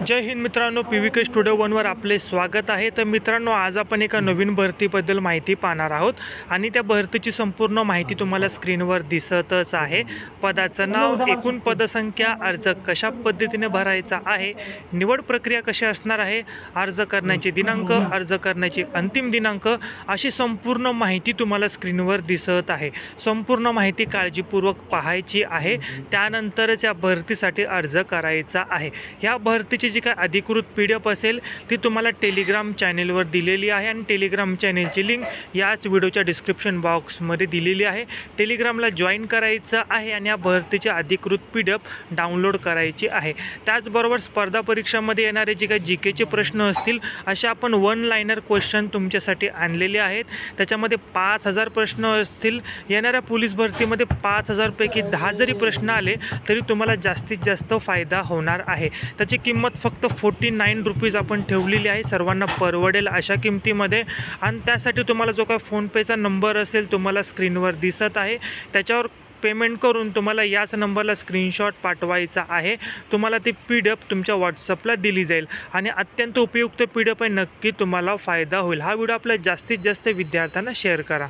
जय हिंद मित्रांनो, PVK studio वनवर आपले स्वागत आहे। तर मित्रांनो, आज आपण एका नवीन भरतीबद्दल माहिती पाहणार आहोत आणि त्या भरतीची संपूर्ण माहिती तुम्हाला स्क्रीनवर दिसतच आहे। पदाचं नाव, एकूण पदसंख्या, अर्ज कशा पद्धतीने भरायचा आहे, निवड प्रक्रिया कशी असणार आहे, अर्ज करण्याचे दिनांक, अर्ज करण्याची अंतिम दिनांक, अशी संपूर्ण माहिती तुम्हाला स्क्रीनवर दिसत आहे। संपूर्ण माहिती काळजीपूर्वक पाहायची आहे, त्यानंतरच या भरतीसाठी अर्ज करायचा आहे। या भरतीची जी काय अधिकृत PDF असेल ती तुम्हाला टेलिग्राम चॅनेलवर दिलेली आहे आणि टेलिग्राम चॅनेलची लिंक याच व्हिडिओच्या डिस्क्रिप्शन बॉक्समध्ये दिलेली आहे। टेलिग्रामला जॉईन करायचं आहे आणि या भरतीची अधिकृत PDF डाउनलोड करायची आहे। त्याचबरोबर स्पर्धा परीक्षांमध्ये येणारे जे काही GKचे प्रश्न असतील असे आपण वन लाइनर क्वेश्चन तुमच्यासाठी आणलेले आहेत। त्याच्यामध्ये 5000 प्रश्न असतील। येणाऱ्या पोलीस भरतीमध्ये 5000 पैकी 10 जरी प्रश्न आले तरी तुम्हाला जास्तीत जास्त फायदा होणार आहे। त्याची किंमत फक्त 49 रुपीज आपण ठेवलेली आहे, सर्वांना परवडेल अशा किमतीमध्ये। आणि त्यासाठी तुम्हाला जो काय फोनपेचा नंबर असेल तुम्हाला स्क्रीनवर दिसत आहे, त्याच्यावर पेमेंट करून तुम्हाला याच नंबरला स्क्रीनशॉट पाठवायचा आहे। तुम्हाला ती PDF तुमच्या व्हॉट्सअपला दिली जाईल आणि अत्यंत उपयुक्त PDF आहे, नक्की तुम्हाला फायदा होईल। हा व्हिडिओ आपल्या जास्तीत जास्त विद्यार्थ्यांना शेअर करा।